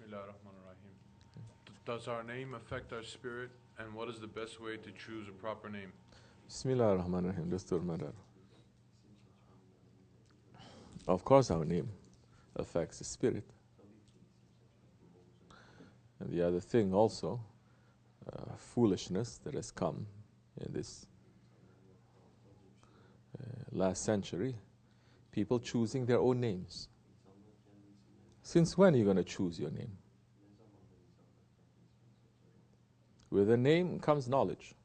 Bismillahirrahmanirrahim. Does our name affect our spirit, and what is the best way to choose a proper name? Bismillah ar-Rahman ar-Rahim. Dastur Madar. Of course, our name affects the spirit. And the other thing also, foolishness that has come in this last century, people choosing their own names. Since when are you going to choose your name? With a name comes knowledge.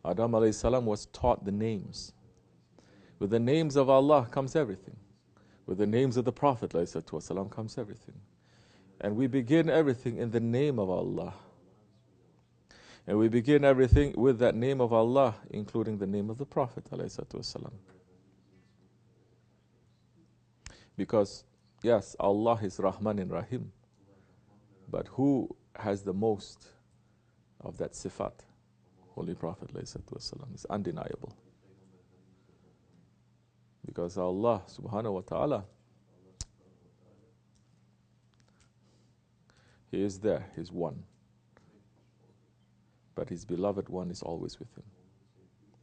Adam alayhi salam was taught the names. With the names of Allah comes everything. With the names of the Prophet alayhi salam comes everything. And we begin everything in the name of Allah. And we begin everything with that name of Allah, including the name of the Prophet alayhi salam. Because, yes, Allah is Rahman and Rahim. But who has the most of that sifat? Holy Prophet ﷺ is undeniable. Because Allah subhanahu wa ta'ala, He is there, He's one. But His beloved one is always with Him.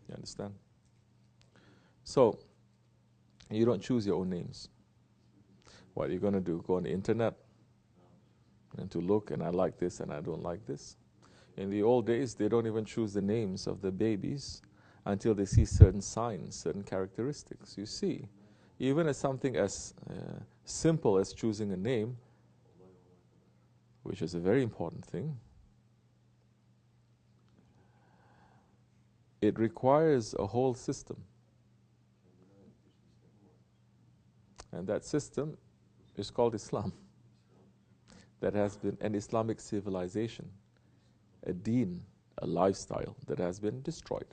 You understand? So, you don't choose your own names. What are you going to do? Go on the internet and to look, and I like this and I don't like this. In the old days, they don't even choose the names of the babies until they see certain signs, certain characteristics. You see, even as something as simple as choosing a name, which is a very important thing, it requires a whole system. And that system is called Islam. That has been an Islamic civilization, a deen, a lifestyle that has been destroyed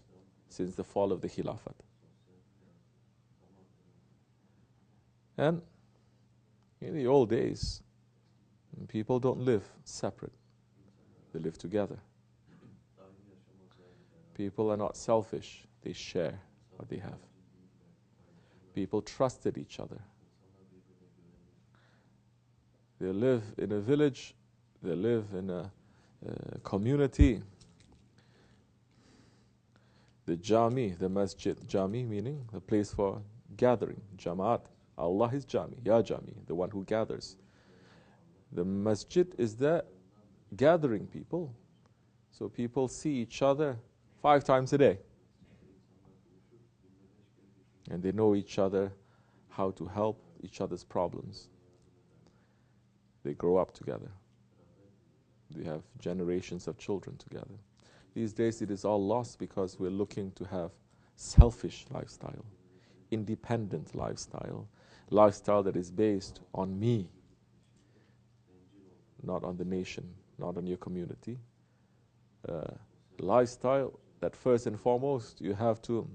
since the fall of the Khilafat. And in the old days, people don't live separate, they live together. People are not selfish, they share what they have. People trusted each other. They live in a village, they live in a community. The Jami, the Masjid, Jami meaning the place for gathering, Jamaat. Allah is Jami, Ya Jami, the one who gathers. The Masjid is there gathering people, so people see each other 5 times a day. And they know each other, how to help each other's problems. They grow up together. They have generations of children together. These days it is all lost because we're looking to have selfish lifestyle, independent lifestyle, lifestyle that is based on me, not on the nation, not on your community. Lifestyle that first and foremost you have to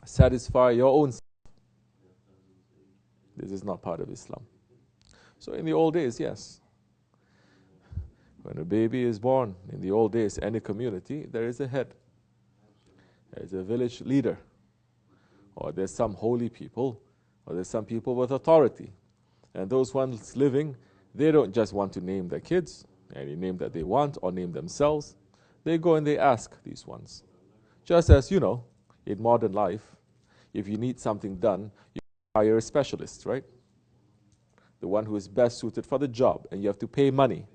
satisfy your own self. This is not part of Islam. So in the old days, yes, when a baby is born, in the old days, any community, there is a head. There is a village leader. Or there's some holy people. Or there's some people with authority. And those ones living, they don't just want to name their kids, any name that they want, or name themselves. They go and they ask these ones. Just as, you know, in modern life, if you need something done, you hire a specialist, right? The one who is best suited for the job, and you have to pay money.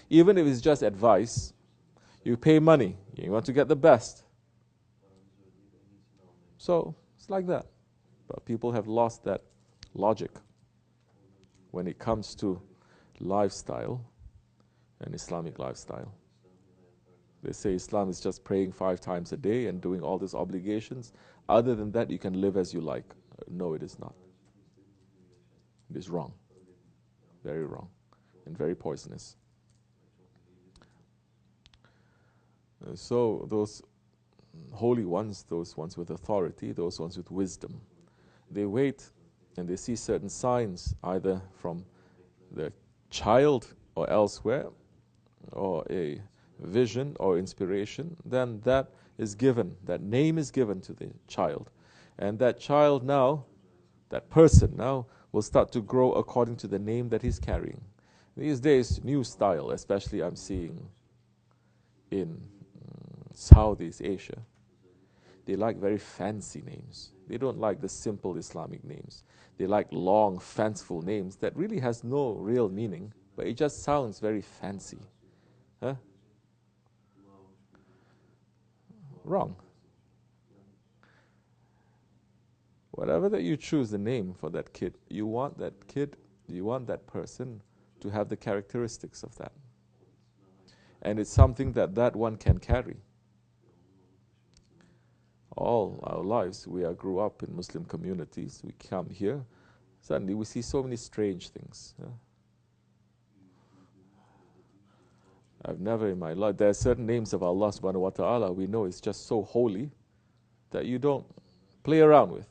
Even if it's just advice, you pay money. You want to get the best. So, it's like that. But people have lost that logic when it comes to lifestyle and Islamic lifestyle. They say Islam is just praying 5 times a day and doing all these obligations. Other than that, you can live as you like. No, it is not. It is wrong. Very wrong. And very poisonous. So those holy ones, those ones with authority, those ones with wisdom, they wait and they see certain signs either from the child or elsewhere, or a vision or inspiration, then that is given, that name is given to the child. And that child now, that person now, will start to grow according to the name that he's carrying. These days, new style, especially I'm seeing in Southeast Asia, they like very fancy names. They don't like the simple Islamic names. They like long, fanciful names that really has no real meaning, but it just sounds very fancy. Huh? Wrong. Whatever that you choose the name for that kid, you want that person to have the characteristics of that. And it's something that one can carry. All our lives, we grew up in Muslim communities. We come here, suddenly we see so many strange things. Yeah? I've never in my life, there are certain names of Allah subhanahu wa ta'ala we know is just so holy that you don't play around with.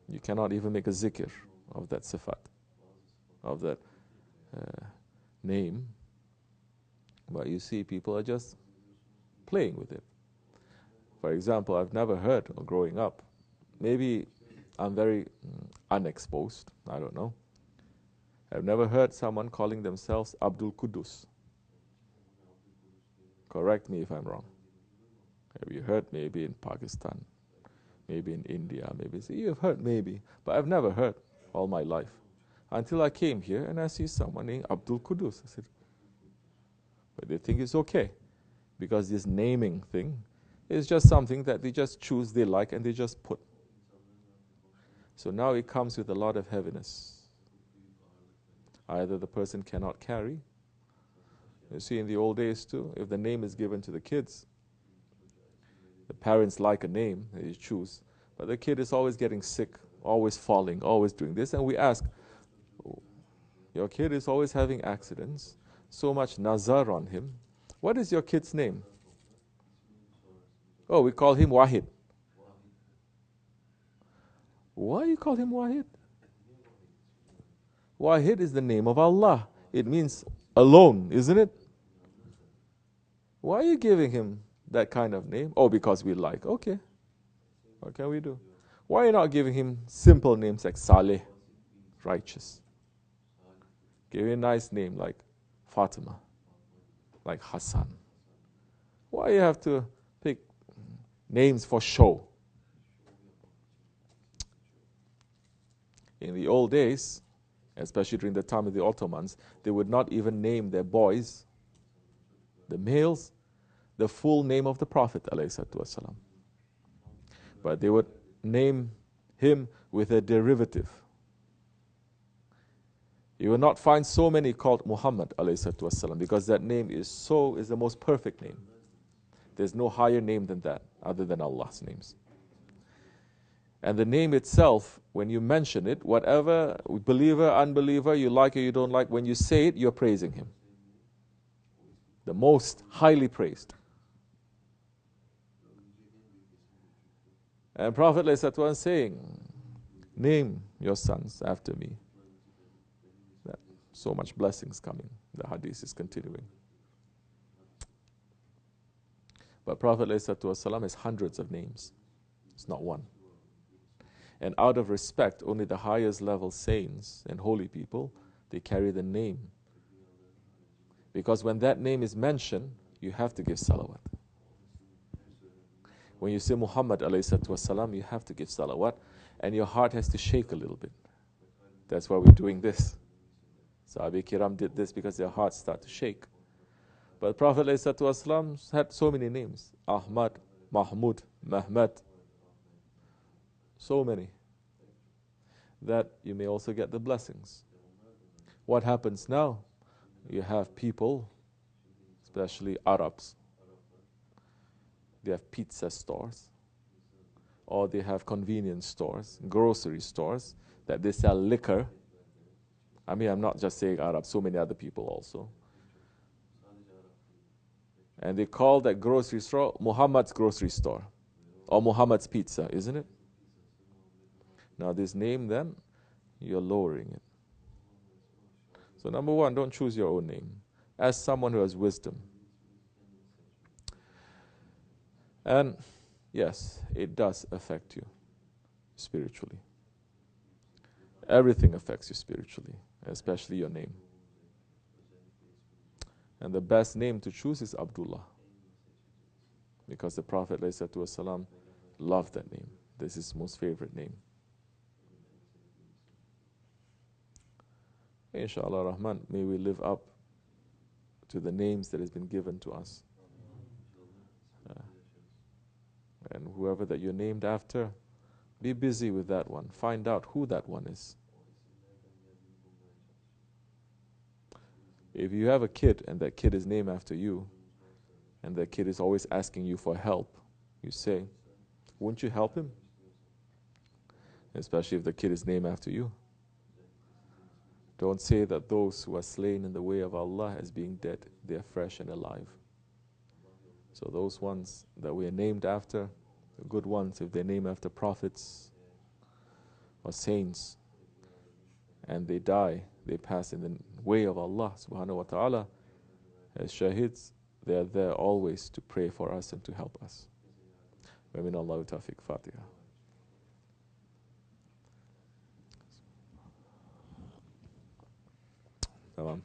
You cannot even make a zikr of that sifat, of that name. But you see people are just playing with it. For example, I've never heard, growing up, maybe I'm very unexposed, I don't know. I've never heard someone calling themselves Abdul Qudus. Correct me if I'm wrong. Have you heard maybe in Pakistan, maybe in India, maybe you've heard maybe, but I've never heard all my life. Until I came here and I see someone named Abdul Qudus. I said, but they think it's okay because this naming thing is just something that they just choose, they like, and they just put. So now it comes with a lot of heaviness. Either the person cannot carry. You see, in the old days too, if the name is given to the kids, the parents like a name, they choose, but the kid is always getting sick, always falling, always doing this, and we ask, your kid is always having accidents, so much nazar on him. What is your kid's name? Oh, we call him Wahid. Why you call him Wahid? Wahid is the name of Allah. It means alone, isn't it? Why are you giving him that kind of name? Oh, because we like. Okay. What can we do? Why are you not giving him simple names like Saleh, righteous? Give him a nice name like Fatima, like Hassan. Why you have to pick names for show? In the old days, especially during the time of the Ottomans, they would not even name their boys, the males, the full name of the Prophet ﷺ. But they would name him with a derivative. You will not find so many called Muhammad ﷺ because that name is the most perfect name. There's no higher name than that other than Allah's names. And the name itself, when you mention it, whatever, believer, unbeliever, you like or you don't like, when you say it, you're praising him. The most highly praised. And Prophet ﷺ saying, name your sons after me. So much blessings coming. The hadith is continuing. But Prophet ﷺ has hundreds of names. It's not one. And out of respect, only the highest level saints and holy people, they carry the name. Because when that name is mentioned, you have to give salawat. When you say Muhammad ﷺ, you have to give salawat, and your heart has to shake a little bit. That's why we're doing this. Sahaba Kiram did this because their hearts start to shake. But Prophet ﷺ had so many names. Ahmad, Mahmud, Mehmet. So many. That you may also get the blessings. What happens now? You have people, especially Arabs, they have pizza stores, or they have convenience stores, grocery stores, that they sell liquor. I mean, I'm not just saying Arabs, so many other people also. And they call that grocery store Muhammad's grocery store, or Muhammad's pizza, isn't it? Now this name then, you're lowering it. So number one, don't choose your own name. Ask someone who has wisdom. And yes, it does affect you spiritually. Everything affects you spiritually, especially your name. And the best name to choose is Abdullah, because the Prophet ﷺ loved that name. This is his most favorite name. Inshallah Rahman, may we live up to the names that has been given to us. And whoever that you're named after, be busy with that one. Find out who that one is. If you have a kid and that kid is named after you, and that kid is always asking you for help, you say, won't you help him? Especially if the kid is named after you. Don't say that those who are slain in the way of Allah as being dead, they are fresh and alive. So those ones that we are named after, the good ones, if they're named after prophets or saints, and they die, they pass in the way of Allah subhanahu wa ta'ala, as shahids, they are there always to pray for us and to help us. Wa min Allahu tawfiq. Fatiha. Tamam.